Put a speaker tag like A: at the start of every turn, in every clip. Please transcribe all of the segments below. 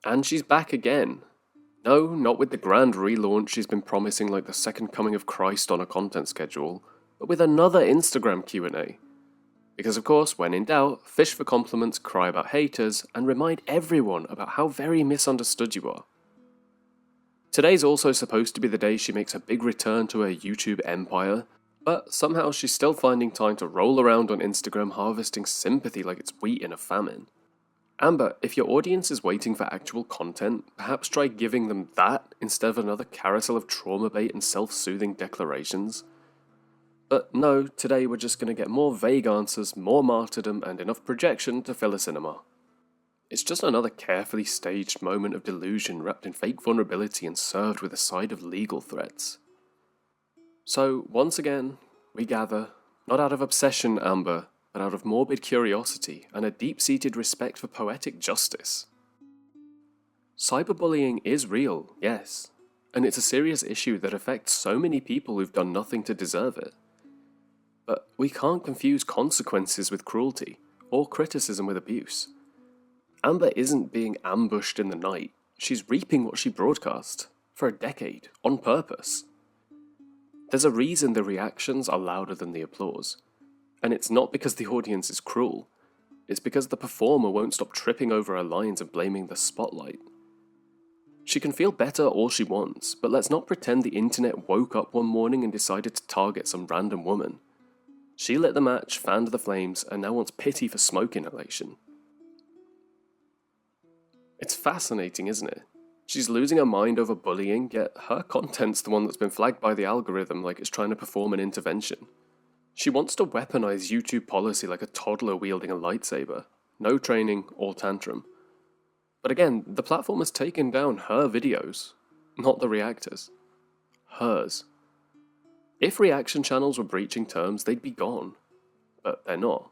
A: And she's back again. No, not with the grand relaunch she's been promising like the second coming of Christ on a content schedule, but with another Instagram Q&A. Because of course, when in doubt, fish for compliments, cry about haters, and remind everyone about how very misunderstood you are. Today's also supposed to be the day she makes a big return to her YouTube empire, but somehow she's still finding time to roll around on Instagram harvesting sympathy like it's wheat in a famine. Amber, if your audience is waiting for actual content, perhaps try giving them that instead of another carousel of trauma bait and self-soothing declarations. But no, today we're just going to get more vague answers, more martyrdom, and enough projection to fill a cinema. It's just another carefully staged moment of delusion wrapped in fake vulnerability and served with a side of legal threats. So, once again, we gather, not out of obsession, Amber, but out of morbid curiosity and a deep-seated respect for poetic justice. Cyberbullying is real, yes, and it's a serious issue that affects so many people who've done nothing to deserve it. But we can't confuse consequences with cruelty, or criticism with abuse. Amber isn't being ambushed in the night, she's reaping what she broadcast, for a decade, on purpose. There's a reason the reactions are louder than the applause. And it's not because the audience is cruel, it's because the performer won't stop tripping over her lines and blaming the spotlight. She can feel better all she wants, but let's not pretend the internet woke up one morning and decided to target some random woman. She lit the match, fanned the flames, and now wants pity for smoke inhalation. It's fascinating, isn't it? She's losing her mind over bullying, yet her content's the one that's been flagged by the algorithm like it's trying to perform an intervention. She wants to weaponize YouTube policy like a toddler wielding a lightsaber. No training, all tantrum. But again, the platform has taken down her videos, not the reactors. Hers. If reaction channels were breaching terms, they'd be gone. But they're not.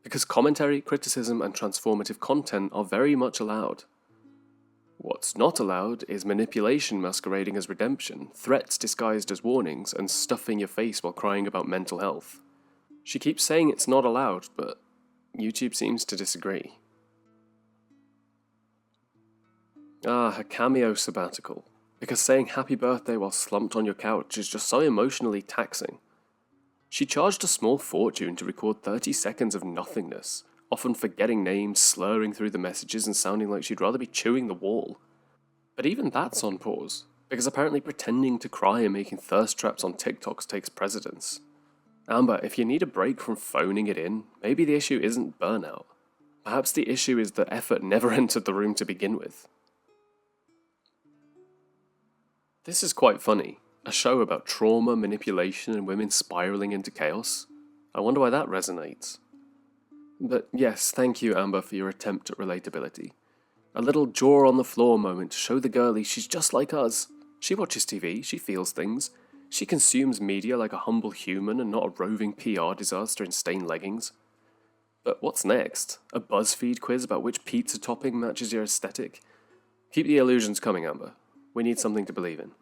A: Because commentary, criticism, and transformative content are very much allowed. What's not allowed is manipulation masquerading as redemption, threats disguised as warnings, and stuffing your face while crying about mental health. She keeps saying it's not allowed, but YouTube seems to disagree. Her cameo sabbatical. Because saying happy birthday while slumped on your couch is just so emotionally taxing. She charged a small fortune to record 30 seconds of nothingness, often forgetting names, slurring through the messages, and sounding like she'd rather be chewing the wall. But even that's on pause, because apparently pretending to cry and making thirst traps on TikToks takes precedence. Amber, if you need a break from phoning it in, maybe the issue isn't burnout. Perhaps the issue is that effort never entered the room to begin with. This is quite funny. A show about trauma, manipulation, and women spiraling into chaos. I wonder why that resonates. But yes, thank you, Amber, for your attempt at relatability. A little jaw on the floor moment to show the girlie she's just like us. She watches TV, she feels things. She consumes media like a humble human and not a roving PR disaster in stained leggings. But what's next? A BuzzFeed quiz about which pizza topping matches your aesthetic? Keep the illusions coming, Amber. We need something to believe in.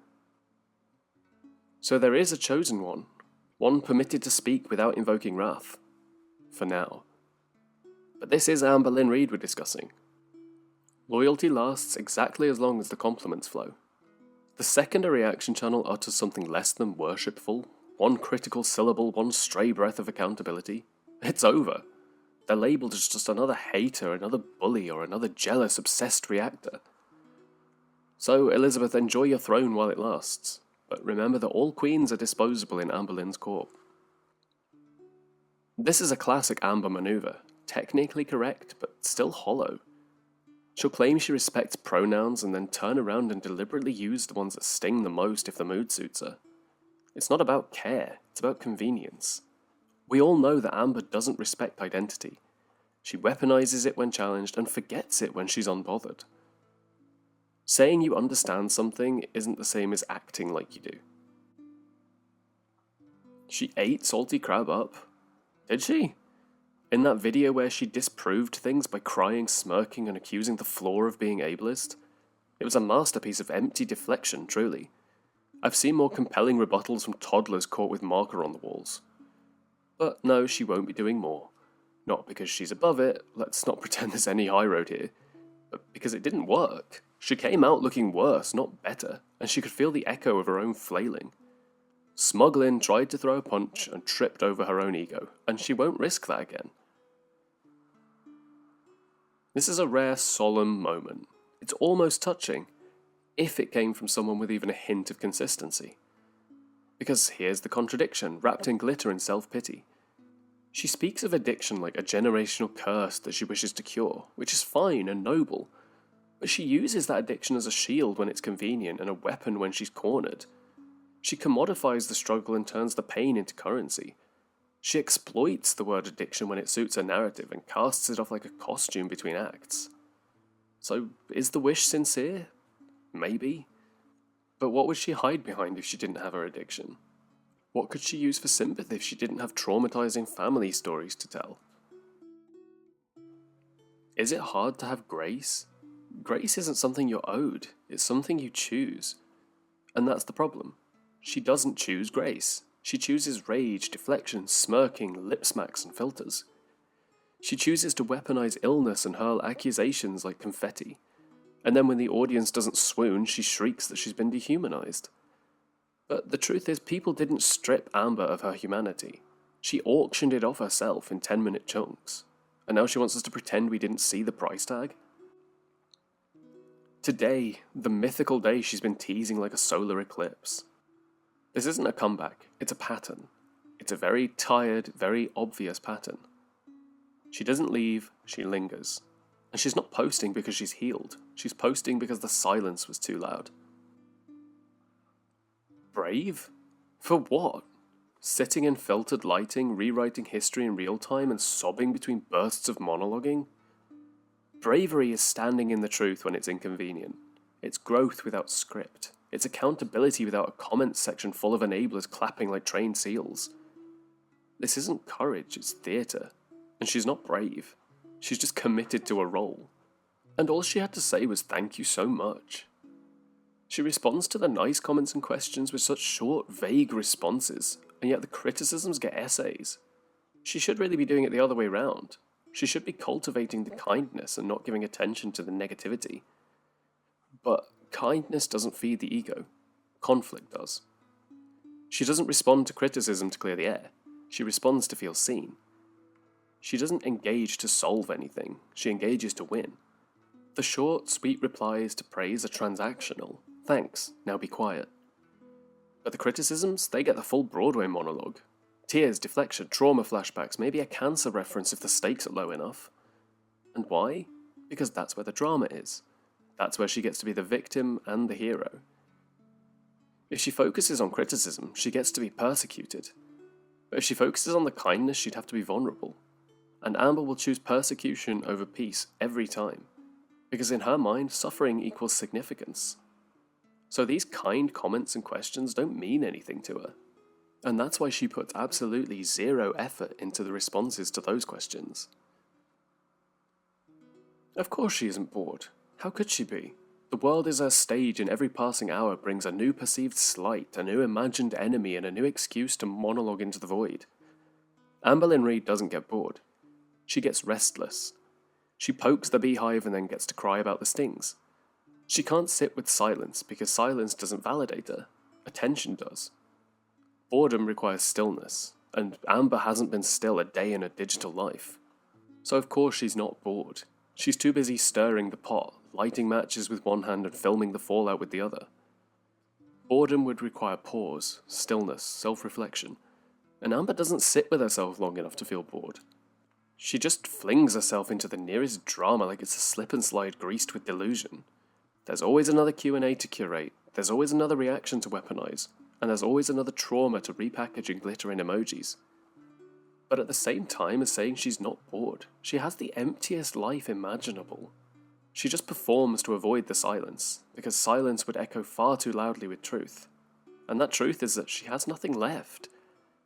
A: So there is a chosen one permitted to speak without invoking wrath. For now. But this is Amberlynn Reid we're discussing. Loyalty lasts exactly as long as the compliments flow. The second a reaction channel utters something less than worshipful, one critical syllable, one stray breath of accountability, it's over. They're labelled as just another hater, another bully, or another jealous, obsessed reactor. So, Elizabeth, enjoy your throne while it lasts, but remember that all queens are disposable in Amberlynn's court. This is a classic Amber maneuver, technically correct, but still hollow. She'll claim she respects pronouns and then turn around and deliberately use the ones that sting the most if the mood suits her. It's not about care, it's about convenience. We all know that Amber doesn't respect identity. She weaponizes it when challenged and forgets it when she's unbothered. Saying you understand something isn't the same as acting like you do. She ate salty crab up. Did she? In that video where she disproved things by crying, smirking, and accusing the floor of being ableist? It was a masterpiece of empty deflection, truly. I've seen more compelling rebuttals from toddlers caught with marker on the walls. But no, she won't be doing more. Not because she's above it, let's not pretend there's any high road here, but because because it didn't work. She came out looking worse, not better, and she could feel the echo of her own flailing. Smugglin tried to throw a punch and tripped over her own ego, and she won't risk that again. This is a rare, solemn moment. It's almost touching, if it came from someone with even a hint of consistency. Because here's the contradiction, wrapped in glitter and self-pity. She speaks of addiction like a generational curse that she wishes to cure, which is fine and noble, but she uses that addiction as a shield when it's convenient and a weapon when she's cornered. She commodifies the struggle and turns the pain into currency. She exploits the word addiction when it suits her narrative and casts it off like a costume between acts. So, is the wish sincere? Maybe. But what would she hide behind if she didn't have her addiction? What could she use for sympathy if she didn't have traumatizing family stories to tell? Is it hard to have grace? Grace isn't something you're owed, it's something you choose. And that's the problem. She doesn't choose grace. She chooses rage, deflection, smirking, lip smacks, and filters. She chooses to weaponize illness and hurl accusations like confetti. And then when the audience doesn't swoon, she shrieks that she's been dehumanized. But the truth is, people didn't strip Amber of her humanity. She auctioned it off herself in 10-minute chunks. And now she wants us to pretend we didn't see the price tag? Today, the mythical day she's been teasing like a solar eclipse. This isn't a comeback, it's a pattern. It's a very tired, very obvious pattern. She doesn't leave, she lingers. And she's not posting because she's healed. She's posting because the silence was too loud. Brave? For what? Sitting in filtered lighting, rewriting history in real time, and sobbing between bursts of monologuing? Bravery is standing in the truth when it's inconvenient. It's growth without script. It's accountability without a comment section full of enablers clapping like trained seals. This isn't courage, it's theatre. And she's not brave. She's just committed to a role. And all she had to say was thank you so much. She responds to the nice comments and questions with such short, vague responses, and yet the criticisms get essays. She should really be doing it the other way round. She should be cultivating the kindness and not giving attention to the negativity. But kindness doesn't feed the ego. Conflict does. She doesn't respond to criticism to clear the air. She responds to feel seen. She doesn't engage to solve anything. She engages to win. The short, sweet replies to praise are transactional. Thanks, now be quiet. But the criticisms, they get the full Broadway monologue. Tears, deflection, trauma flashbacks, maybe a cancer reference if the stakes are low enough. And why? Because that's where the drama is. That's where she gets to be the victim and the hero. If she focuses on criticism, she gets to be persecuted. But if she focuses on the kindness, she'd have to be vulnerable. And Amber will choose persecution over peace every time. Because in her mind, suffering equals significance. So these kind comments and questions don't mean anything to her. And that's why she puts absolutely zero effort into the responses to those questions. Of course she isn't bored. How could she be? The world is her stage, and every passing hour brings a new perceived slight, a new imagined enemy, and a new excuse to monologue into the void. Amberlynn Reid doesn't get bored. She gets restless. She pokes the beehive and then gets to cry about the stings. She can't sit with silence because silence doesn't validate her. Attention does. Boredom requires stillness, and Amber hasn't been still a day in her digital life. So of course she's not bored. She's too busy stirring the pot, lighting matches with one hand and filming the fallout with the other. Boredom would require pause, stillness, self-reflection, and Amber doesn't sit with herself long enough to feel bored. She just flings herself into the nearest drama like it's a slip and slide greased with delusion. There's always another Q&A to curate, there's always another reaction to weaponize, and there's always another trauma to repackage and glitter in emojis. But at the same time as saying she's not bored, she has the emptiest life imaginable. She just performs to avoid the silence, because silence would echo far too loudly with truth. And that truth is that she has nothing left.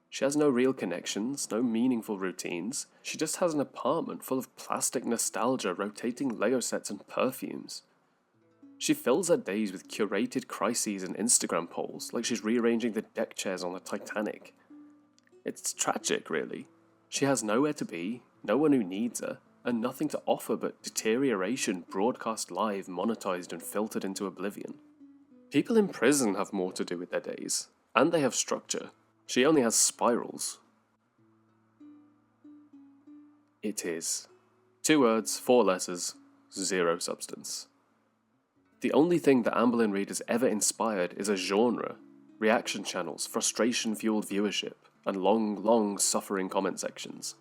A: She has no real connections, no meaningful routines. She just has an apartment full of plastic nostalgia, rotating Lego sets and perfumes. She fills her days with curated crises and Instagram polls, like she's rearranging the deck chairs on the Titanic. It's tragic, really. She has nowhere to be, no one who needs her, and nothing to offer but deterioration broadcast live, monetized, and filtered into oblivion. People in prison have more to do with their days, and they have structure. She only has spirals. It is. 2 words, 4 letters, 0 substance. The only thing that Amberlynn Reid has ever inspired is a genre, reaction channels, frustration-fueled viewership, and long suffering comment sections.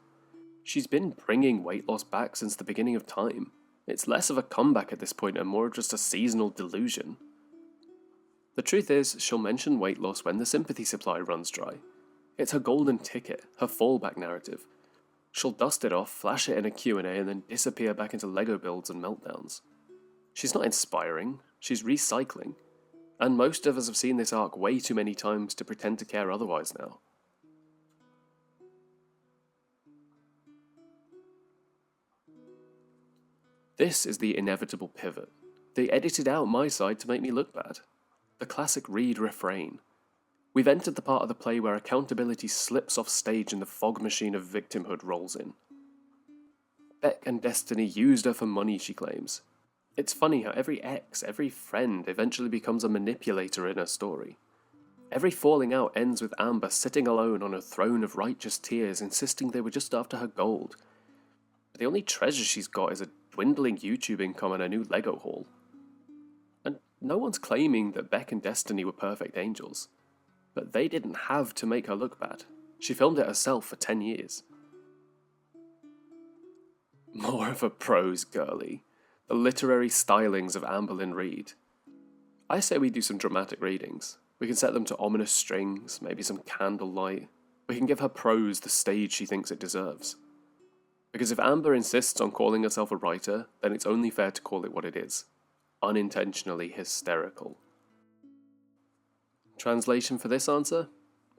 A: She's been bringing weight loss back since the beginning of time. It's less of a comeback at this point and more just a seasonal delusion. The truth is, she'll mention weight loss when the sympathy supply runs dry. It's her golden ticket, her fallback narrative. She'll dust it off, flash it in a Q&A, and then disappear back into Lego builds and meltdowns. She's not inspiring, she's recycling. And most of us have seen this arc way too many times to pretend to care otherwise now. This is the inevitable pivot. They edited out my side to make me look bad. The classic Reid refrain. We've entered the part of the play where accountability slips off stage and the fog machine of victimhood rolls in. Beck and Destiny used her for money, she claims. It's funny how every ex, every friend eventually becomes a manipulator in her story. Every falling out ends with Amber sitting alone on a throne of righteous tears, insisting they were just after her gold. But the only treasure she's got is a dwindling YouTube income and a new Lego haul. And no one's claiming that Beck and Destiny were perfect angels. But they didn't have to make her look bad. She filmed it herself for 10 years. More of a prose girly. The literary stylings of Amberlynn Reid. I say we do some dramatic readings. We can set them to ominous strings, maybe some candlelight. We can give her prose the stage she thinks it deserves. Because if Amber insists on calling herself a writer, then it's only fair to call it what it is. Unintentionally hysterical. Translation for this answer?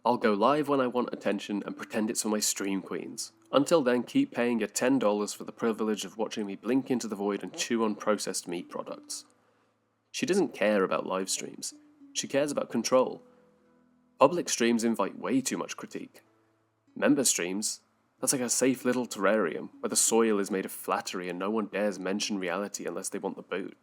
A: I'll go live when I want attention and pretend it's for my stream queens. Until then, keep paying your $10 for the privilege of watching me blink into the void and chew on processed meat products. She doesn't care about live streams. She cares about control. Public streams invite way too much critique. Member streams, that's like a safe little terrarium where the soil is made of flattery and no one dares mention reality unless they want the boot.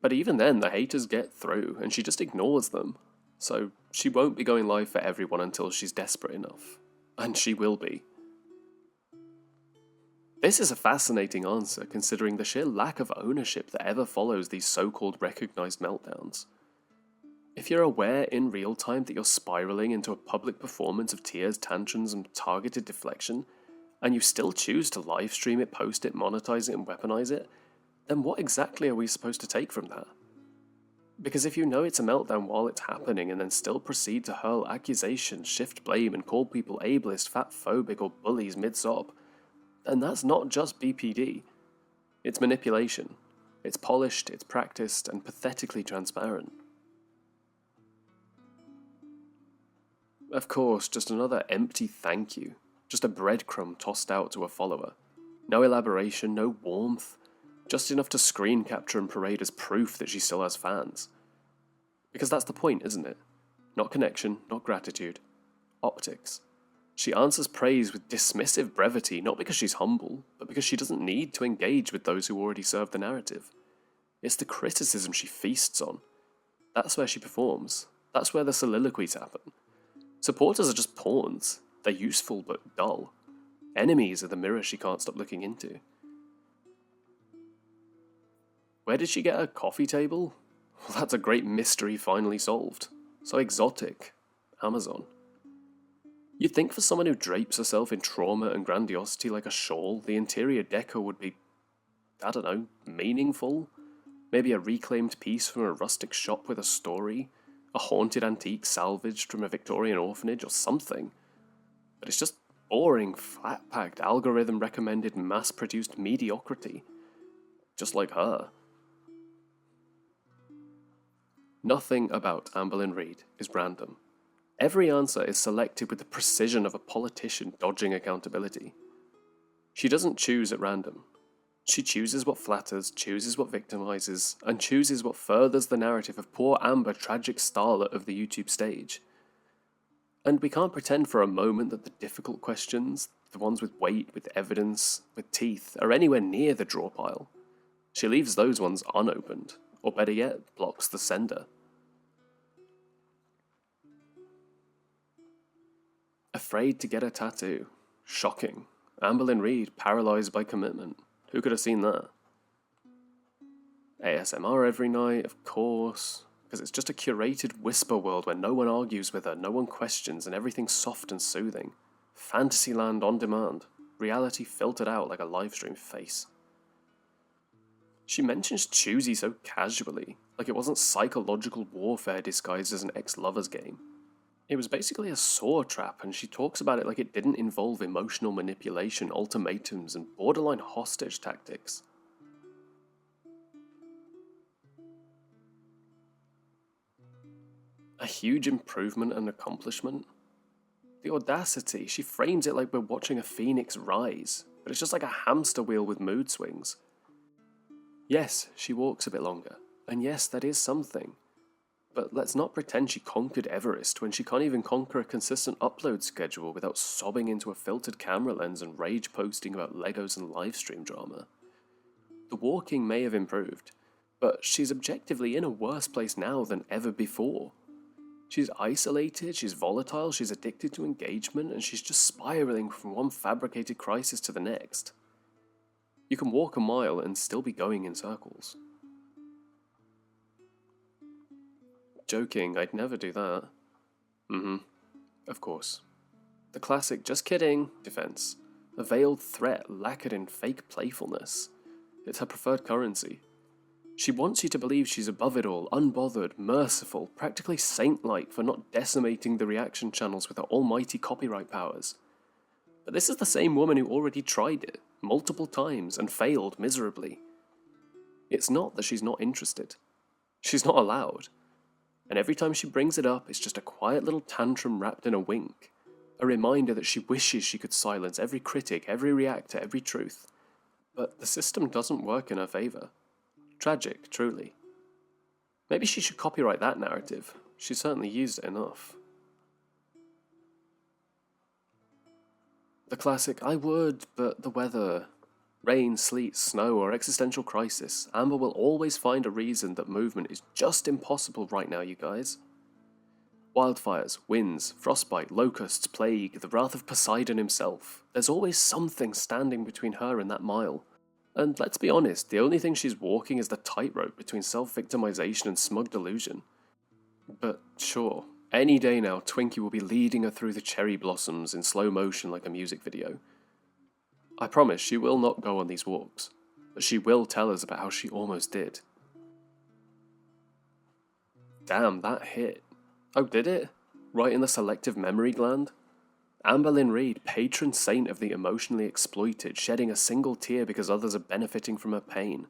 A: But even then, the haters get through and she just ignores them. So she won't be going live for everyone until she's desperate enough. And she will be. This is a fascinating answer considering the sheer lack of ownership that ever follows these so-called recognized meltdowns. If you're aware in real time that you're spiraling into a public performance of tears, tantrums, and targeted deflection, and you still choose to live stream it, post it, monetize it, and weaponize it, then what exactly are we supposed to take from that? Because if you know it's a meltdown while it's happening and then still proceed to hurl accusations, shift blame, and call people ableist, fatphobic, or bullies mid-sob, then that's not just BPD. It's manipulation. It's polished, it's practiced, and pathetically transparent. Of course, just another empty thank you. Just a breadcrumb tossed out to a follower. No elaboration, no warmth. Just enough to screen capture and parade as proof that she still has fans. Because that's the point, isn't it? Not connection, not gratitude. Optics. She answers praise with dismissive brevity, not because she's humble, but because she doesn't need to engage with those who already serve the narrative. It's the criticism she feasts on. That's where she performs. That's where the soliloquies happen. Supporters are just pawns. They're useful but dull. Enemies are the mirror she can't stop looking into. Where did she get her coffee table? Well, that's a great mystery finally solved. So exotic. Amazon. You'd think for someone who drapes herself in trauma and grandiosity like a shawl, the interior decor would be, I don't know, meaningful? Maybe a reclaimed piece from a rustic shop with a story? A haunted antique salvaged from a Victorian orphanage or something? But it's just boring, flat-packed, algorithm-recommended, mass-produced mediocrity. Just like her. Nothing about Amberlynn Reid is random. Every answer is selected with the precision of a politician dodging accountability. She doesn't choose at random. She chooses what flatters, chooses what victimizes, and chooses what furthers the narrative of poor Amber, tragic starlet of the YouTube stage. And we can't pretend for a moment that the difficult questions, the ones with weight, with evidence, with teeth, are anywhere near the draw pile. She leaves those ones unopened, or better yet, blocks the sender. Afraid to get a tattoo. Shocking. Amberlynn Reid, paralysed by commitment. Who could have seen that? ASMR every night, of course, because it's just a curated whisper world where no one argues with her, no one questions, and everything's soft and soothing. Fantasyland on demand. Reality filtered out like a livestream face. She mentions choosy so casually, like it wasn't psychological warfare disguised as an ex-lover's game. It was basically a saw trap, and she talks about it like it didn't involve emotional manipulation, ultimatums, and borderline hostage tactics. A huge improvement and accomplishment? The audacity, she frames it like we're watching a phoenix rise, but it's just like a hamster wheel with mood swings. Yes, she walks a bit longer, and yes, that is something. But let's not pretend she conquered Everest when she can't even conquer a consistent upload schedule without sobbing into a filtered camera lens and rage posting about Legos and livestream drama. The walking may have improved, but she's objectively in a worse place now than ever before. She's isolated, she's volatile, she's addicted to engagement, and she's just spiraling from one fabricated crisis to the next. You can walk a mile and still be going in circles. Joking, I'd never do that. Of course. The classic just kidding defense. A veiled threat lacquered in fake playfulness. It's her preferred currency. She wants you to believe she's above it all, unbothered, merciful, practically saint-like for not decimating the reaction channels with her almighty copyright powers. But this is the same woman who already tried it, multiple times, and failed miserably. It's not that she's not interested. She's not allowed. And every time she brings it up, it's just a quiet little tantrum wrapped in a wink. A reminder that she wishes she could silence every critic, every reactor, every truth. But the system doesn't work in her favour. Tragic, truly. Maybe she should copyright that narrative. She certainly used it enough. The classic, I would, but the weather. Rain, sleet, snow, or existential crisis, Amber will always find a reason that movement is just impossible right now, you guys. Wildfires, winds, frostbite, locusts, plague, the wrath of Poseidon himself. There's always something standing between her and that mile. And let's be honest, the only thing she's walking is the tightrope between self-victimization and smug delusion. But sure, any day now Twinkie will be leading her through the cherry blossoms in slow motion like a music video. I promise she will not go on these walks, but she will tell us about how she almost did. Damn, that hit. Oh, did it? Right in the selective memory gland? Amberlynn Reid, patron saint of the emotionally exploited, shedding a single tear because others are benefiting from her pain.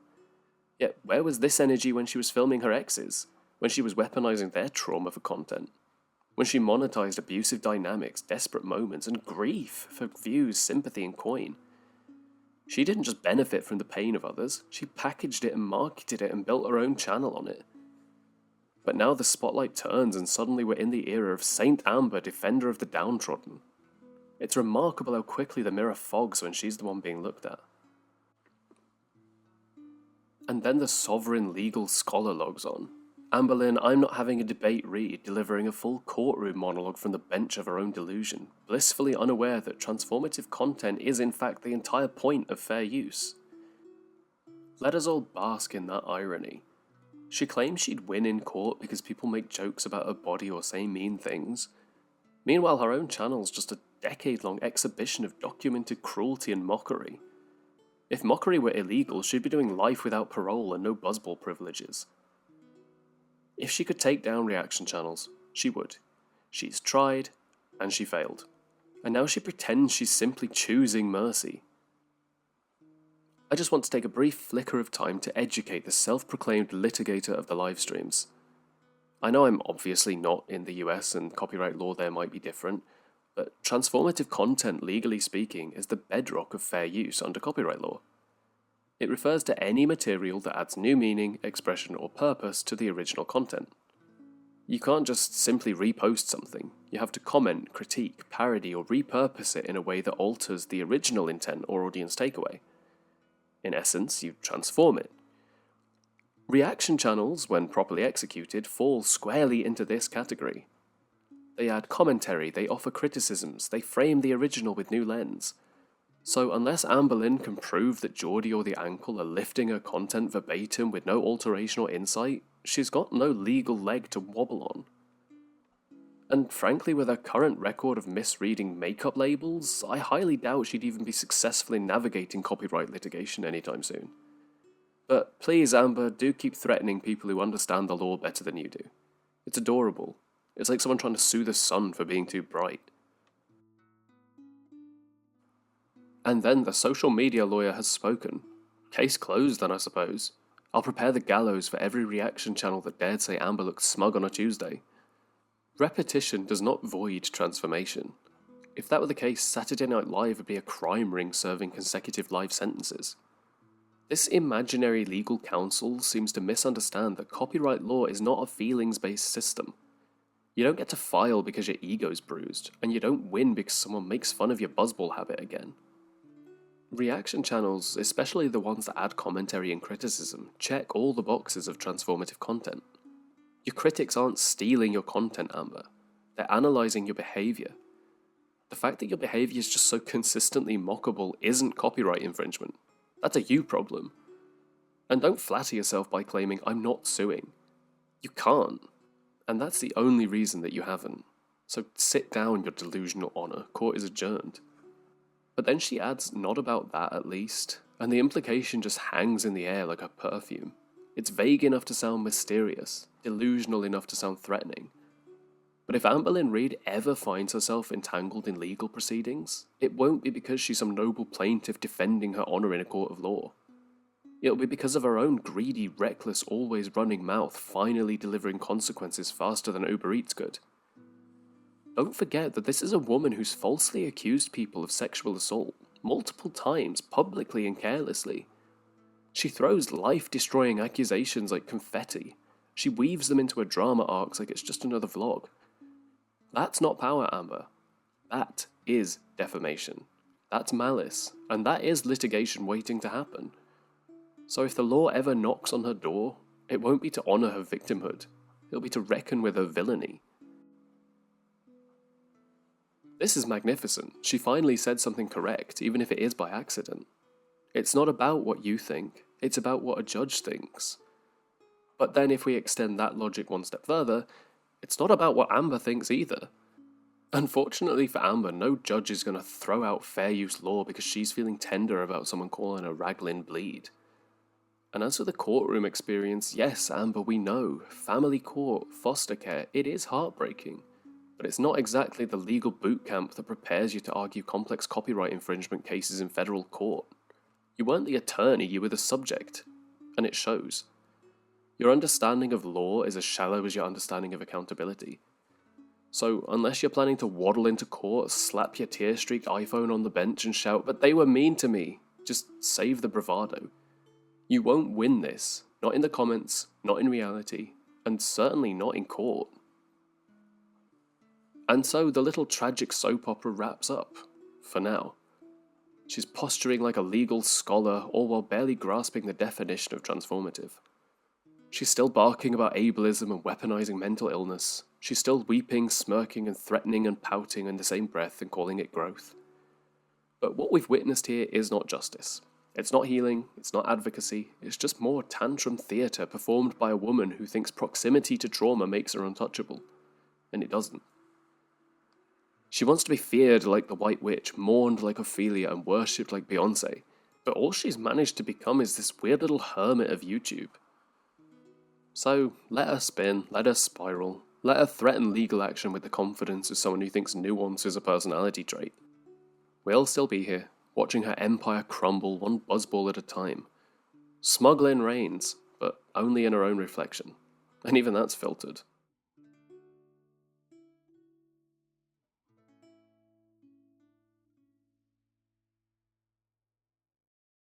A: Yet, where was this energy when she was filming her exes? When she was weaponizing their trauma for content? When she monetized abusive dynamics, desperate moments, and grief for views, sympathy, and coin? She didn't just benefit from the pain of others, she packaged it and marketed it and built her own channel on it. But now the spotlight turns and suddenly we're in the era of Saint Amber, defender of the downtrodden. It's remarkable how quickly the mirror fogs when she's the one being looked at. And then the sovereign legal scholar logs on. Amberlynn, I'm not having a debate read, delivering a full courtroom monologue from the bench of her own delusion, blissfully unaware that transformative content is in fact the entire point of fair use. Let us all bask in that irony. She claims she'd win in court because people make jokes about her body or say mean things. Meanwhile, her own channel's just a decade-long exhibition of documented cruelty and mockery. If mockery were illegal, she'd be doing life without parole and no buzzball privileges. If she could take down reaction channels, she would. She's tried, and she failed. And now she pretends she's simply choosing mercy. I just want to take a brief flicker of time to educate the self-proclaimed litigator of the live streams. I know I'm obviously not in the US and copyright law there might be different, but transformative content, legally speaking, is the bedrock of fair use under copyright law. It refers to any material that adds new meaning, expression, or purpose to the original content. You can't just simply repost something. You have to comment, critique, parody, or repurpose it in a way that alters the original intent or audience takeaway. In essence, you transform it. Reaction channels, when properly executed, fall squarely into this category. They add commentary, they offer criticisms, they frame the original with new lens. So unless Amberlynn can prove that Geordie or the Ankle are lifting her content verbatim with no alteration or insight, she's got no legal leg to wobble on. And frankly, with her current record of misreading makeup labels, I highly doubt she'd even be successfully navigating copyright litigation anytime soon. But please, Amber, do keep threatening people who understand the law better than you do. It's adorable. It's like someone trying to sue the sun for being too bright. And then the social media lawyer has spoken. Case closed then, I suppose. I'll prepare the gallows for every reaction channel that dared say Amber looked smug on a Tuesday. Repetition does not void transformation. If that were the case, Saturday Night Live would be a crime ring serving consecutive life sentences. This imaginary legal counsel seems to misunderstand that copyright law is not a feelings-based system. You don't get to file because your ego's bruised, and you don't win because someone makes fun of your buzzball habit again. Reaction channels, especially the ones that add commentary and criticism, check all the boxes of transformative content. Your critics aren't stealing your content, Amber. They're analysing your behaviour. The fact that your behaviour is just so consistently mockable isn't copyright infringement. That's a you problem. And don't flatter yourself by claiming, I'm not suing. You can't. And that's the only reason that you haven't. So sit down, your delusional honour. Court is adjourned. But then she adds, not about that at least, and the implication just hangs in the air like a perfume. It's vague enough to sound mysterious, delusional enough to sound threatening. But if Amberlynn Reid ever finds herself entangled in legal proceedings, it won't be because she's some noble plaintiff defending her honour in a court of law. It'll be because of her own greedy, reckless, always running mouth finally delivering consequences faster than Uber Eats could. Don't forget that this is a woman who's falsely accused people of sexual assault, multiple times, publicly and carelessly. She throws life-destroying accusations like confetti. She weaves them into her drama arcs like it's just another vlog. That's not power, Amber. That is defamation. That's malice, and that is litigation waiting to happen. So if the law ever knocks on her door, it won't be to honour her victimhood. It'll be to reckon with her villainy. This is magnificent. She finally said something correct, even if it is by accident. It's not about what you think, it's about what a judge thinks. But then if we extend that logic one step further, it's not about what Amber thinks either. Unfortunately for Amber, no judge is going to throw out fair use law because she's feeling tender about someone calling her Raglan bleed. And as for the courtroom experience, yes, Amber, we know, family court, foster care, it is heartbreaking. But it's not exactly the legal boot camp that prepares you to argue complex copyright infringement cases in federal court. You weren't the attorney, you were the subject. And it shows. Your understanding of law is as shallow as your understanding of accountability. So, unless you're planning to waddle into court, slap your tear-streaked iPhone on the bench and shout, "But they were mean to me," just save the bravado. You won't win this. Not in the comments, not in reality, and certainly not in court. And so the little tragic soap opera wraps up, for now. She's posturing like a legal scholar, all while barely grasping the definition of transformative. She's still barking about ableism and weaponizing mental illness. She's still weeping, smirking, and threatening and pouting in the same breath and calling it growth. But what we've witnessed here is not justice. It's not healing, it's not advocacy, it's just more tantrum theatre performed by a woman who thinks proximity to trauma makes her untouchable. And it doesn't. She wants to be feared like the White Witch, mourned like Ophelia, and worshipped like Beyoncé. But all she's managed to become is this weird little hermit of YouTube. So, let her spin, let her spiral, let her threaten legal action with the confidence of someone who thinks nuance is a personality trait. We'll still be here, watching her empire crumble one buzzball at a time. Smugglin reigns, but only in her own reflection. And even that's filtered.